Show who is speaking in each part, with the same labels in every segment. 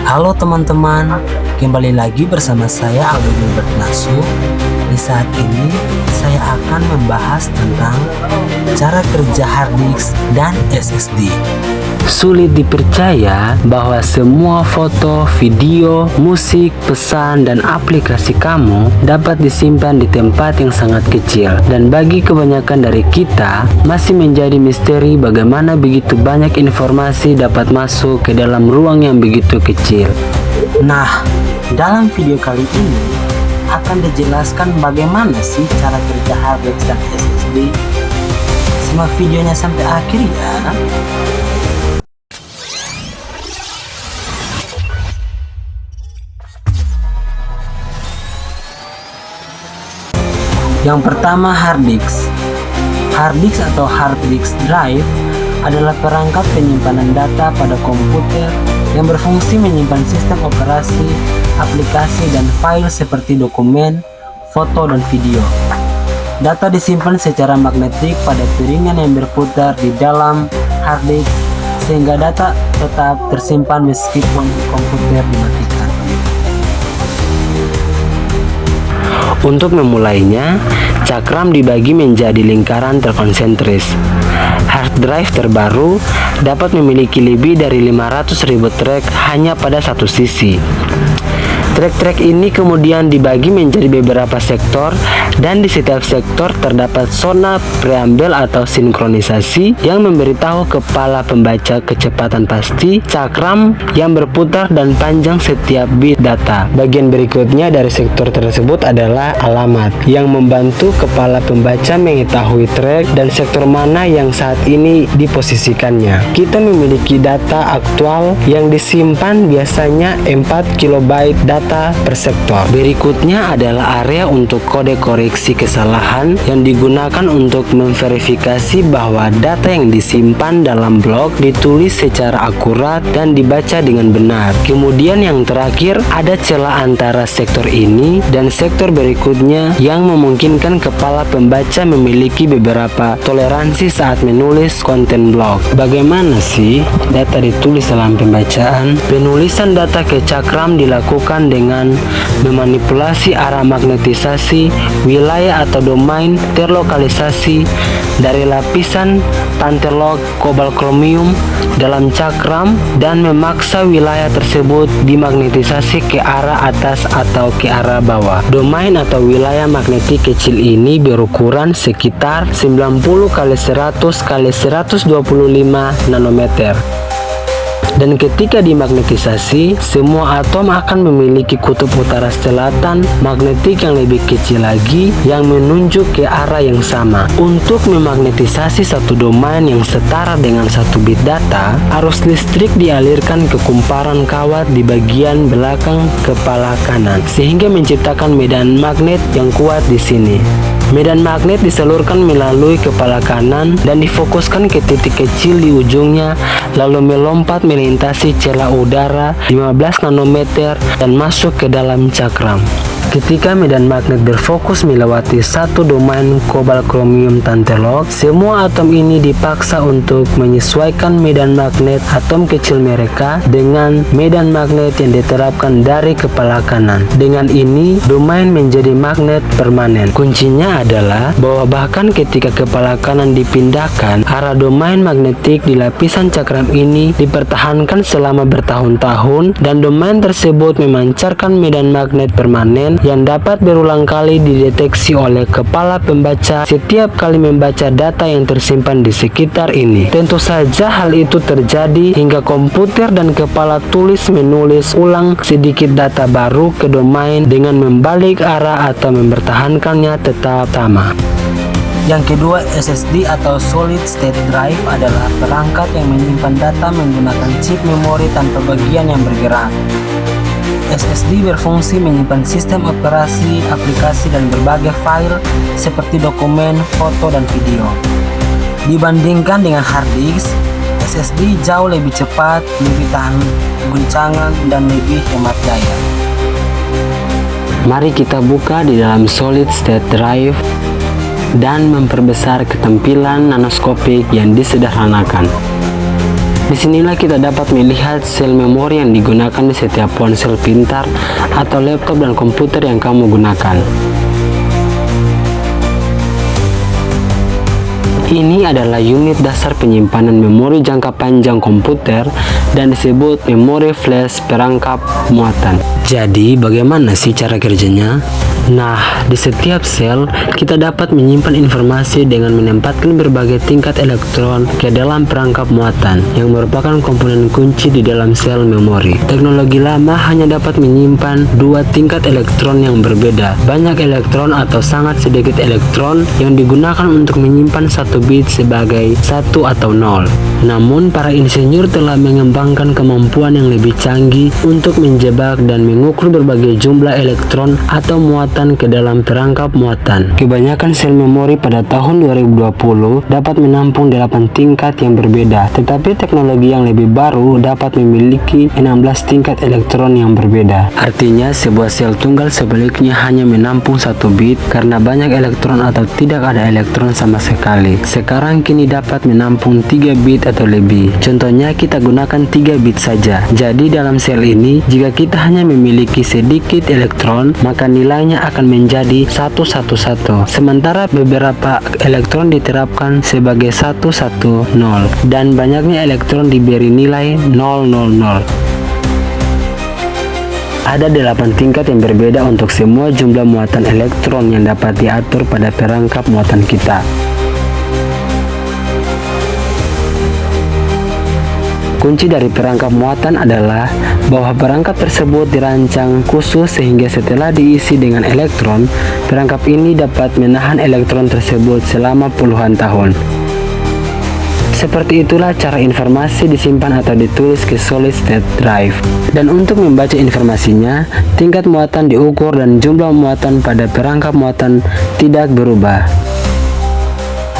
Speaker 1: Halo teman-teman, kembali lagi bersama saya Aldo Gilbert Nasu. Di saat ini saya akan membahas tentang cara kerja hard disk dan SSD.
Speaker 2: Sulit dipercaya bahwa semua foto, video, musik, pesan, dan aplikasi kamu dapat disimpan di tempat yang sangat kecil. Dan bagi kebanyakan dari kita, masih menjadi misteri bagaimana begitu banyak informasi dapat masuk ke dalam ruang yang begitu kecil.
Speaker 1: Nah, dalam video kali ini akan dijelaskan bagaimana sih cara kerja hard disk dan SSD. Simak videonya sampai akhir ya. Yang pertama, hard disk. Hard disk atau hard disk drive adalah perangkat penyimpanan data pada komputer yang berfungsi menyimpan sistem operasi, aplikasi, dan file seperti dokumen, foto, dan video. Data disimpan secara magnetik pada piringan yang berputar di dalam hard disk sehingga data tetap tersimpan meskipun komputer dimatikan.
Speaker 2: Untuk memulainya, cakram dibagi menjadi lingkaran terkonsentris. Hard drive terbaru dapat memiliki lebih dari 500.000 track hanya pada satu sisi. Track-track ini kemudian dibagi menjadi beberapa sektor, dan di setiap sektor terdapat zona preambel atau sinkronisasi yang memberitahu kepala pembaca kecepatan pasti cakram yang berputar dan panjang setiap bit data. Bagian berikutnya dari sektor tersebut adalah alamat yang membantu kepala pembaca mengetahui track dan sektor mana yang saat ini diposisikannya. Kita memiliki data aktual yang disimpan biasanya 4 KB data per sektor. Berikutnya adalah area untuk kode koreksi kesalahan yang digunakan untuk memverifikasi bahwa data yang disimpan dalam blok ditulis secara akurat dan dibaca dengan benar. Kemudian yang terakhir ada celah antara sektor ini dan sektor berikutnya yang memungkinkan kepala pembaca memiliki beberapa toleransi saat menulis konten blok. Bagaimana sih data ditulis dalam pembacaan? Penulisan data ke cakram dilakukan dengan memanipulasi arah magnetisasi, wilayah atau domain terlokalisasi dari lapisan tantalog kobalt kromium dalam cakram dan memaksa wilayah tersebut dimagnetisasi ke arah atas atau ke arah bawah. Domain atau wilayah magnetik kecil ini berukuran sekitar 90 x 100 x 125 nanometer. Dan ketika dimagnetisasi, semua atom akan memiliki kutub utara selatan magnetik yang lebih kecil lagi yang menunjuk ke arah yang sama. Untuk memagnetisasi satu domain yang setara dengan satu bit data, arus listrik dialirkan ke kumparan kawat di bagian belakang kepala kanan sehingga menciptakan medan magnet yang kuat di sini. Medan magnet disalurkan melalui kepala kanan dan difokuskan ke titik kecil di ujungnya, lalu melompat melintasi celah udara 15 nanometer dan masuk ke dalam cakram. Ketika medan magnet berfokus melewati satu domain kobalt kromium tantalog, semua atom ini dipaksa untuk menyesuaikan medan magnet atom kecil mereka dengan medan magnet yang diterapkan dari kepala kanan. Dengan ini, domain menjadi magnet permanen. Kuncinya adalah bahwa bahkan ketika kepala kanan dipindahkan, arah domain magnetik di lapisan cakram ini dipertahankan selama bertahun-tahun dan domain tersebut memancarkan medan magnet permanen yang dapat berulang kali dideteksi oleh kepala pembaca setiap kali membaca data yang tersimpan di sekitar ini. Tentu saja hal itu terjadi hingga komputer dan kepala tulis menulis ulang sedikit data baru ke domain dengan membalik arah atau mempertahankannya tetap sama.
Speaker 1: Yang kedua, SSD atau Solid State Drive adalah perangkat yang menyimpan data menggunakan chip memori tanpa bagian yang bergerak. SSD berfungsi menyimpan sistem operasi, aplikasi, dan berbagai file seperti dokumen, foto, dan video. Dibandingkan dengan hard disk, SSD jauh lebih cepat, lebih tahan guncangan, dan lebih hemat daya.
Speaker 2: Mari kita buka di dalam Solid State Drive dan memperbesar ketampilan nanoskopik yang disederhanakan. Disinilah kita dapat melihat sel memori yang digunakan di setiap ponsel pintar atau laptop dan komputer yang kamu gunakan. Ini adalah unit dasar penyimpanan memori jangka panjang komputer dan disebut memori flash perangkap muatan. Jadi, bagaimana sih cara kerjanya? Nah, di setiap sel kita dapat menyimpan informasi dengan menempatkan berbagai tingkat elektron ke dalam perangkap muatan yang merupakan komponen kunci di dalam sel memori. Teknologi lama hanya dapat menyimpan dua tingkat elektron yang berbeda. Banyak elektron atau sangat sedikit elektron yang digunakan untuk menyimpan satu bit sebagai 1 atau 0. Namun, para insinyur telah mengembangkan kemampuan yang lebih canggih untuk menjebak dan mengukur berbagai jumlah elektron atau muatan ke dalam perangkap muatan. Kebanyakan sel memori pada tahun 2020 dapat menampung 8 tingkat yang berbeda, tetapi teknologi yang lebih baru dapat memiliki 16 tingkat elektron yang berbeda. Artinya, sebuah sel tunggal sebaliknya hanya menampung 1 bit karena banyak elektron atau tidak ada elektron sama sekali. Sekarang kini dapat menampung 3 bit atau lebih. Contohnya, kita gunakan 3 bit saja. Jadi dalam sel ini, jika kita hanya memiliki sedikit elektron, maka nilainya akan menjadi 111. Sementara beberapa elektron diterapkan sebagai 110 dan banyaknya elektron diberi nilai 000. Ada 8 tingkat yang berbeda untuk semua jumlah muatan elektron yang dapat diatur pada perangkap muatan kita. Kunci dari perangkap muatan adalah bahwa perangkap tersebut dirancang khusus sehingga setelah diisi dengan elektron, perangkap ini dapat menahan elektron tersebut selama puluhan tahun. Seperti itulah cara informasi disimpan atau ditulis ke solid state drive. Dan untuk membaca informasinya, tingkat muatan diukur dan jumlah muatan pada perangkap muatan tidak berubah.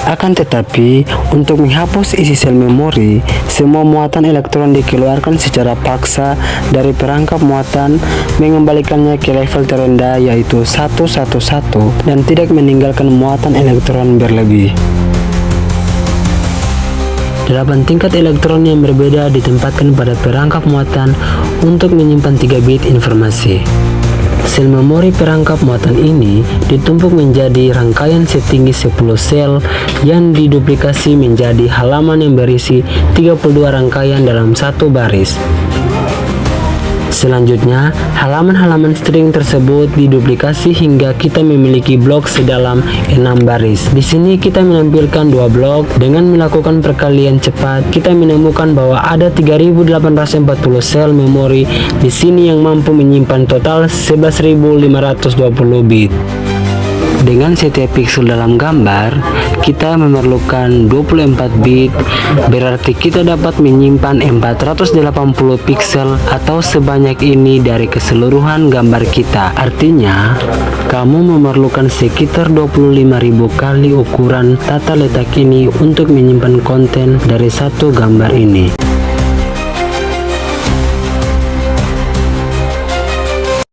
Speaker 2: Akan tetapi, untuk menghapus isi sel memori, semua muatan elektron dikeluarkan secara paksa dari perangkap muatan, mengembalikannya ke level terendah yaitu 111 dan tidak meninggalkan muatan elektron berlebih. 8 tingkat elektron yang berbeda ditempatkan pada perangkap muatan untuk menyimpan 3 bit informasi. Sel memori perangkap muatan ini ditumpuk menjadi rangkaian setinggi 10 sel yang diduplikasi menjadi halaman yang berisi 32 rangkaian dalam satu baris. Selanjutnya, halaman-halaman string tersebut diduplikasi hingga kita memiliki blok sedalam 6 baris. Di sini kita menampilkan 2 blok. Dengan melakukan perkalian cepat, kita menemukan bahwa ada 3840 sel memori di sini yang mampu menyimpan total 11.520 bit. Dengan setiap pixel dalam gambar, kita memerlukan 24 bit, berarti kita dapat menyimpan 480 pixel atau sebanyak ini dari keseluruhan gambar kita. Artinya, kamu memerlukan sekitar 25.000 kali ukuran tata letak ini untuk menyimpan konten dari satu gambar ini.